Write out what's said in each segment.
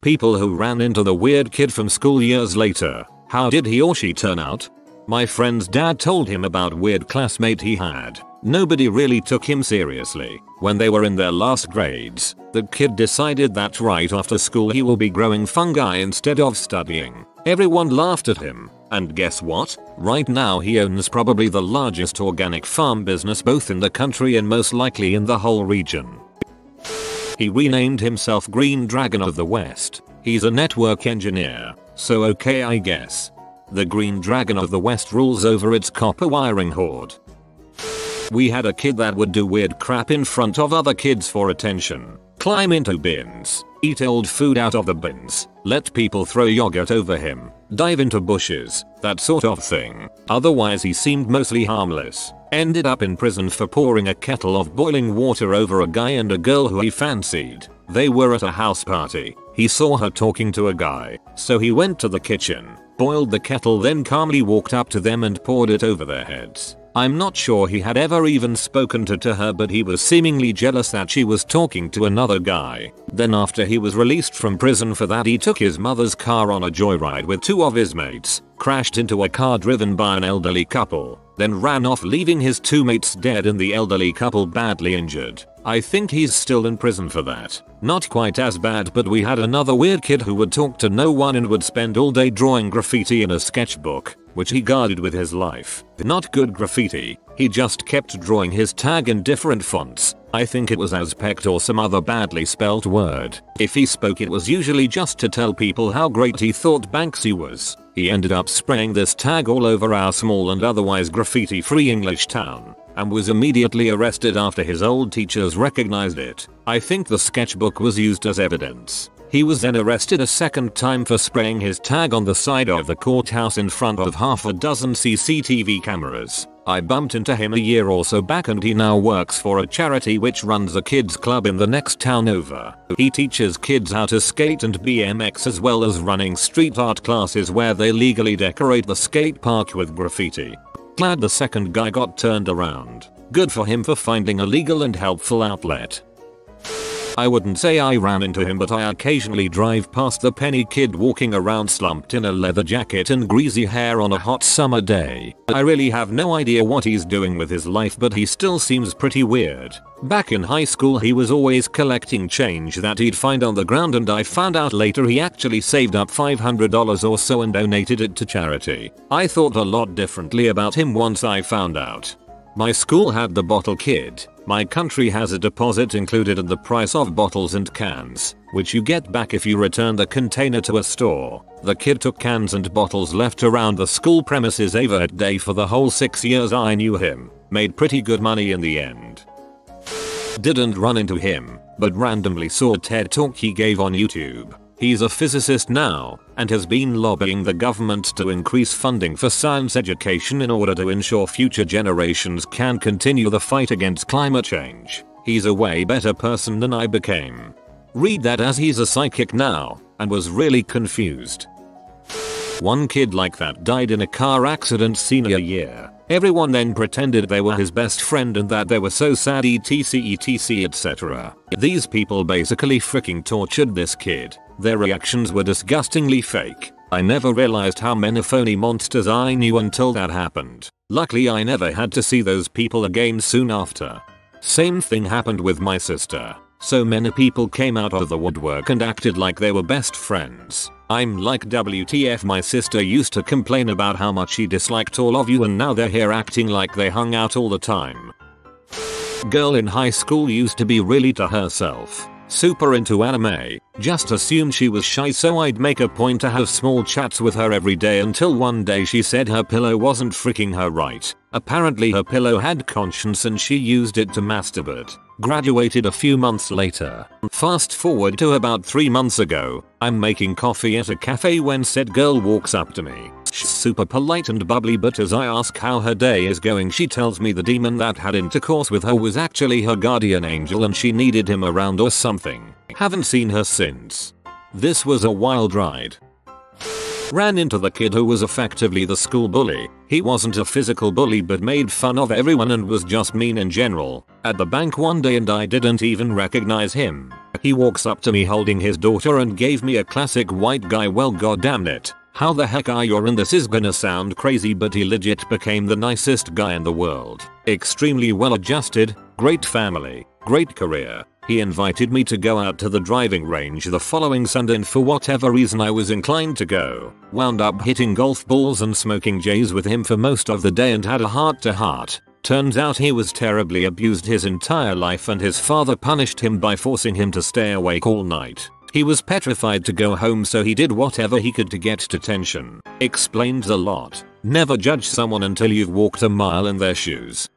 People who ran into the weird kid from school years later. How did he or she turn out? My friend's dad told him about weird classmate he had. Nobody really took him seriously. When they were in their last grades, the kid decided that right after school he will be growing fungi instead of studying. Everyone laughed at him. And guess what? Right now he owns probably the largest organic farm business both in the country and most likely in the whole region. He renamed himself Green Dragon of the West. He's a network engineer, so okay I guess. The Green Dragon of the West rules over its copper wiring horde. We had a kid that would do weird crap in front of other kids for attention. Climb into bins, eat old food out of the bins, let people throw yogurt over him, dive into bushes, that sort of thing. Otherwise he seemed mostly harmless. Ended up in prison for pouring a kettle of boiling water over a guy and a girl who he fancied. They were at a house party. He saw her talking to a guy, so he went to the kitchen, boiled the kettle, then calmly walked up to them and poured it over their heads. I'm not sure he had ever even spoken to her, but he was seemingly jealous that she was talking to another guy. Then after he was released from prison for that, he took his mother's car on a joyride with two of his mates, crashed into a car driven by an elderly couple, then ran off leaving his two mates dead and the elderly couple badly injured. I think he's still in prison for that. Not quite as bad, but we had another weird kid who would talk to no one and would spend all day drawing graffiti in a sketchbook, which he guarded with his life. Not good graffiti, he just kept drawing his tag in different fonts. I think it was Azpect or some other badly spelt word. If he spoke, it was usually just to tell people how great he thought Banksy was. He ended up spraying this tag all over our small and otherwise graffiti-free English town, and was immediately arrested after his old teachers recognized it. I think the sketchbook was used as evidence. He was then arrested a second time for spraying his tag on the side of the courthouse in front of half a dozen CCTV cameras. I bumped into him a year or so back and he now works for a charity which runs a kids club in the next town over. He teaches kids how to skate and BMX as well as running street art classes where they legally decorate the skate park with graffiti. Glad the second guy got turned around. Good for him for finding a legal and helpful outlet. I wouldn't say I ran into him, but I occasionally drive past the penny kid walking around slumped in a leather jacket and greasy hair on a hot summer day. I really have no idea what he's doing with his life, but he still seems pretty weird. Back in high school he was always collecting change that he'd find on the ground, and I found out later he actually saved up $500 or so and donated it to charity. I thought a lot differently about him once I found out. My school had the bottle kid. My country has a deposit included in the price of bottles and cans, which you get back if you return the container to a store. The kid took cans and bottles left around the school premises every day for the whole 6 years I knew him. Made pretty good money in the end. Didn't run into him, but randomly saw a TED talk he gave on YouTube. He's a physicist now, and has been lobbying the government to increase funding for science education in order to ensure future generations can continue the fight against climate change. He's a way better person than I became. Read that, as he's a psychic now, and was really confused. One kid like that died in a car accident senior year. Everyone then pretended they were his best friend and that they were so sad etc etc. These people basically freaking tortured this kid. Their reactions were disgustingly fake. I never realized how many phony monsters I knew until that happened. Luckily I never had to see those people again soon after. Same thing happened with my sister. So many people came out of the woodwork and acted like they were best friends. I'm like, WTF, my sister used to complain about how much she disliked all of you and now they're here acting like they hung out all the time. Girl in high school used to be really to herself. Super into anime. Just assumed she was shy, so I'd make a point to have small chats with her every day until one day she said her pillow wasn't freaking her right. Apparently her pillow had conscience and she used it to masturbate. Graduated a few months later. Fast forward to about 3 months ago. I'm making coffee at a cafe when said girl walks up to me. She's super polite and bubbly, but as I ask how her day is going, she tells me the demon that had intercourse with her was actually her guardian angel and she needed him around or something. Haven't seen her since. This was a wild ride. Ran into the kid who was effectively the school bully. He wasn't a physical bully but made fun of everyone and was just mean in general. At the bank one day and I didn't even recognize him. He walks up to me holding his daughter and gave me a classic white guy well goddamn it. How the heck are you? And this is gonna sound crazy but he legit became the nicest guy in the world. Extremely well adjusted, great family, great career. He invited me to go out to the driving range the following Sunday and for whatever reason I was inclined to go. Wound up hitting golf balls and smoking J's with him for most of the day and had a heart to heart. Turns out he was terribly abused his entire life and his father punished him by forcing him to stay awake all night. He was petrified to go home so he did whatever he could to get detention. Explains a lot. Never judge someone until you've walked a mile in their shoes.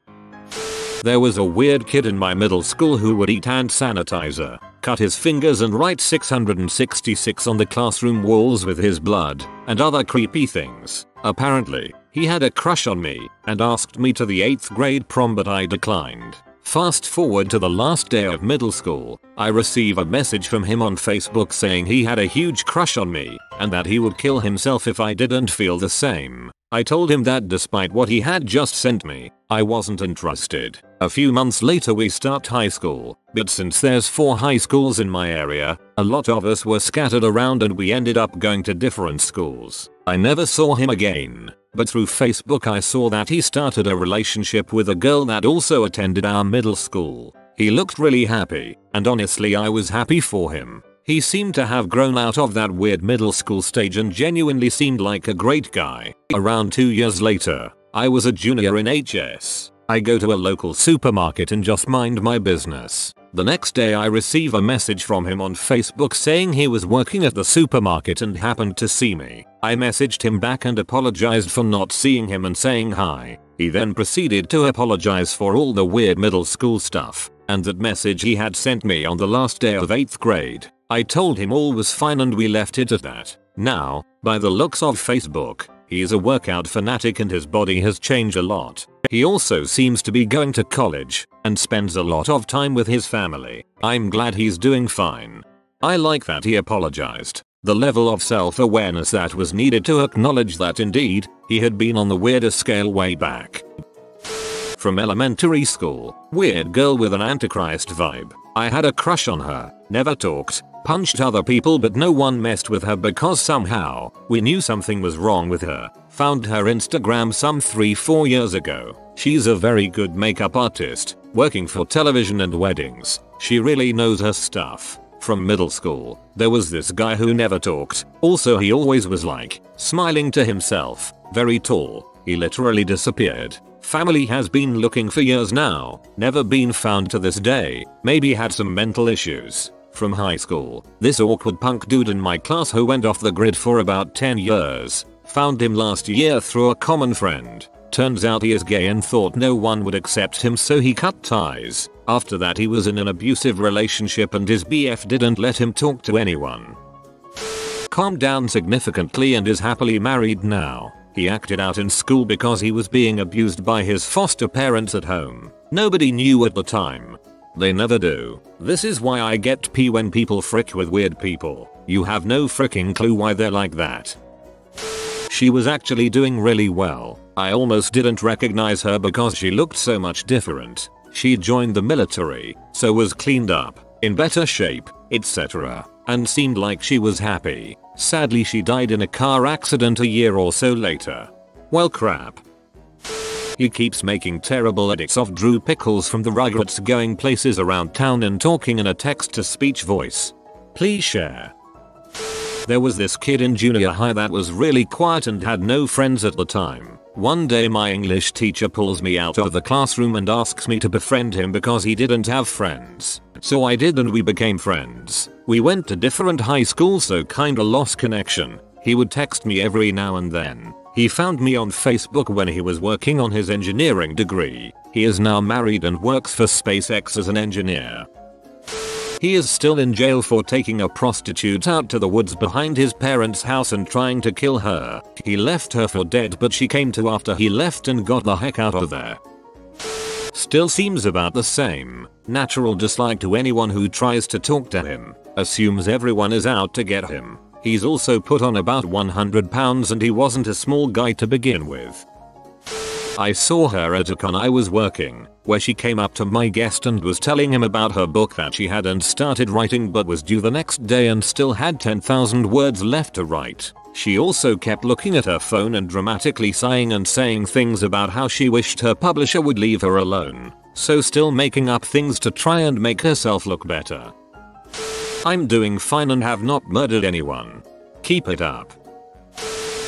There was a weird kid in my middle school who would eat hand sanitizer, cut his fingers and write 666 on the classroom walls with his blood, and other creepy things. Apparently, he had a crush on me and asked me to the 8th grade prom but I declined. Fast forward to the last day of middle school, I receive a message from him on Facebook saying he had a huge crush on me and that he would kill himself if I didn't feel the same. I told him that despite what he had just sent me, I wasn't interested. A few months later we start high school, but since there's 4 high schools in my area, a lot of us were scattered around and we ended up going to different schools. I never saw him again, but through Facebook I saw that he started a relationship with a girl that also attended our middle school. He looked really happy, and honestly I was happy for him. He seemed to have grown out of that weird middle school stage and genuinely seemed like a great guy. Around 2 years later, I was a junior in HS. I go to a local supermarket and just mind my business. The next day I receive a message from him on Facebook saying he was working at the supermarket and happened to see me. I messaged him back and apologized for not seeing him and saying hi. He then proceeded to apologize for all the weird middle school stuff and that message he had sent me on the last day of 8th grade. I told him all was fine and we left it at that. Now, by the looks of Facebook, he is a workout fanatic and his body has changed a lot. He also seems to be going to college and spends a lot of time with his family. I'm glad he's doing fine. I like that he apologized. The level of self-awareness that was needed to acknowledge that indeed, he had been on the weirder scale way back. From elementary school, weird girl with an antichrist vibe. I had a crush on her, never talked, punched other people but no one messed with her because somehow, we knew something was wrong with her. Found her Instagram some 3-4 years ago. She's a very good makeup artist, working for television and weddings. She really knows her stuff. From middle school, there was this guy who never talked. Also he always was like, smiling to himself, very tall. He literally disappeared. Family has been looking for years now, never been found to this day, maybe had some mental issues. From high school, this awkward punk dude in my class who went off the grid for about 10 years. Found him last year through a common friend. Turns out he is gay and thought no one would accept him so he cut ties. After that he was in an abusive relationship and his BF didn't let him talk to anyone. Calmed down significantly and is happily married now. He acted out in school because he was being abused by his foster parents at home. Nobody knew at the time. They never do. This is why I get pee when people frick with weird people. You have no fricking clue why they're like that. She was actually doing really well. I almost didn't recognize her because she looked so much different. She joined the military, so was cleaned up, in better shape, etc. and seemed like she was happy. Sadly she died in a car accident a year or so later. Well crap. He keeps making terrible edits of Drew Pickles from the Rugrats going places around town and talking in a text-to-speech voice. Please share. There was this kid in junior high that was really quiet and had no friends at the time. One day my English teacher pulls me out of the classroom and asks me to befriend him because he didn't have friends. So I did and we became friends. We went to different high schools so kinda lost connection. He would text me every now and then. He found me on Facebook when he was working on his engineering degree. He is now married and works for SpaceX as an engineer. He is still in jail for taking a prostitute out to the woods behind his parents' house and trying to kill her. He left her for dead but she came to after he left and got the heck out of there. Still seems about the same. Natural dislike to anyone who tries to talk to him. Assumes everyone is out to get him. He's also put on about 100 pounds and he wasn't a small guy to begin with. I saw her at a con I was working, where she came up to my guest and was telling him about her book that she hadn't started writing but was due the next day and still had 10,000 words left to write. She also kept looking at her phone and dramatically sighing and saying things about how she wished her publisher would leave her alone. So still making up things to try and make herself look better. I'm doing fine and have not murdered anyone. Keep it up.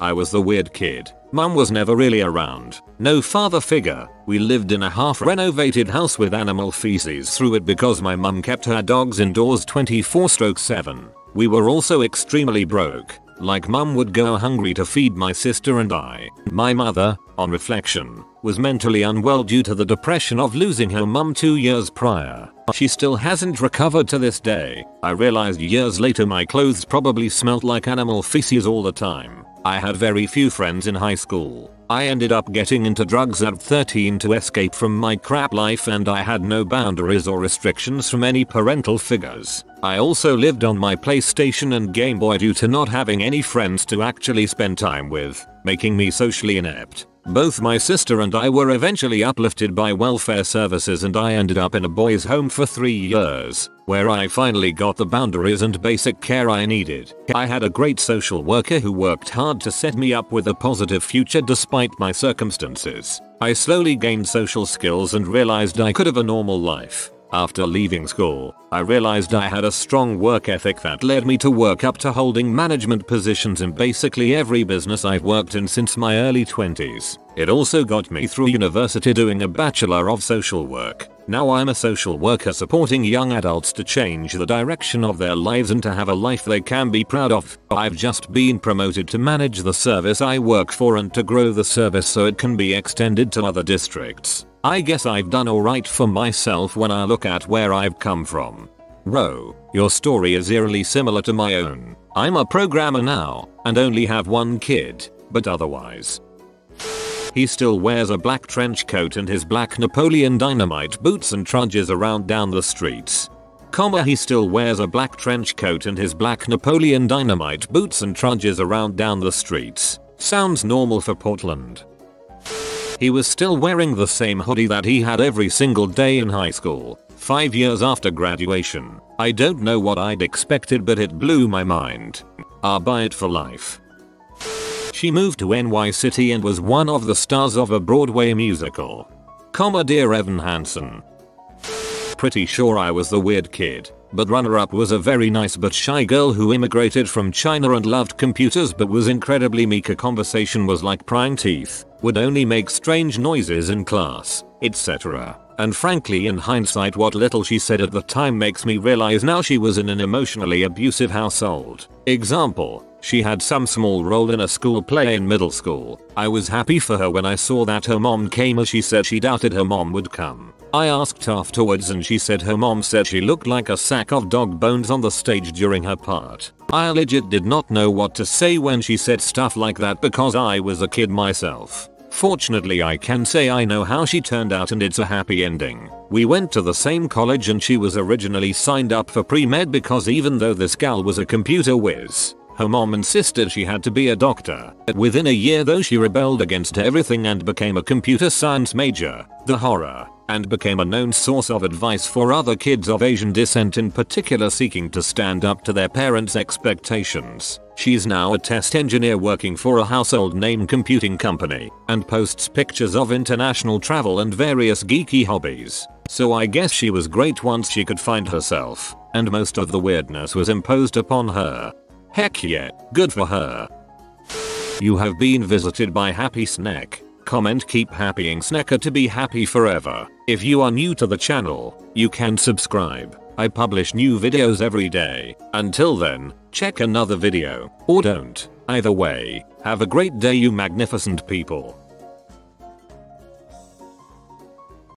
I was the weird kid. Mum was never really around. No father figure. We lived in a half-renovated house with animal feces through it because my mum kept her dogs indoors 24/7. We were also extremely broke. Like mum would go hungry to feed my sister and I. My mother, on reflection, was mentally unwell due to the depression of losing her mum 2 years prior. She still hasn't recovered to this day. I realized years later my clothes probably smelled like animal feces all the time. I had very few friends in high school. I ended up getting into drugs at 13 to escape from my crap life and I had no boundaries or restrictions from any parental figures. I also lived on my PlayStation and Game Boy due to not having any friends to actually spend time with, making me socially inept. Both my sister and I were eventually uplifted by welfare services and I ended up in a boys' home for 3 years, where I finally got the boundaries and basic care I needed. I had a great social worker who worked hard to set me up with a positive future despite my circumstances. I slowly gained social skills and realized I could have a normal life. After leaving school, I realized I had a strong work ethic that led me to work up to holding management positions in basically every business I've worked in since my early 20s. It also got me through university doing a Bachelor of Social Work. Now I'm a social worker supporting young adults to change the direction of their lives and to have a life they can be proud of. I've just been promoted to manage the service I work for and to grow the service so it can be extended to other districts. I guess I've done alright for myself when I look at where I've come from. Ro, your story is eerily similar to my own. I'm a programmer now and only have one kid, but otherwise. He still wears a black trench coat and his black Napoleon Dynamite boots and trudges around down the streets. He still wears a black trench coat and his black Napoleon Dynamite boots and trudges around down the streets. Sounds normal for Portland. He was still wearing the same hoodie that he had every single day in high school, 5 years after graduation. I don't know what I'd expected but it blew my mind. I'll buy it for life. She moved to NY City and was one of the stars of a Broadway musical. Dear Evan Hansen. Pretty sure I was the weird kid, but runner-up was a very nice but shy girl who immigrated from China and loved computers but was incredibly meek. A conversation was like prying teeth, would only make strange noises in class, etc. And frankly in hindsight what little she said at the time makes me realize now she was in an emotionally abusive household. Example, she had some small role in a school play in middle school. I was happy for her when I saw that her mom came as she said she doubted her mom would come. I asked afterwards and she said her mom said she looked like a sack of dog bones on the stage during her part. I legit did not know what to say when she said stuff like that because I was a kid myself. Fortunately I can say I know how she turned out and it's a happy ending. We went to the same college and she was originally signed up for pre-med because even though this gal was a computer whiz, her mom insisted she had to be a doctor. Within a year though she rebelled against everything and became a computer science major, the horror, and became a known source of advice for other kids of Asian descent in particular seeking to stand up to their parents' expectations. She's now a test engineer working for a household name computing company and posts pictures of international travel and various geeky hobbies. So I guess she was great once she could find herself, and most of the weirdness was imposed upon her. Heck yeah, good for her. You have been visited by Happy Snack. Comment keep happying Snacker to be happy forever. If you are new to the channel, you can subscribe. I publish new videos every day. Until then, check another video, or don't. Either way, have a great day you magnificent people.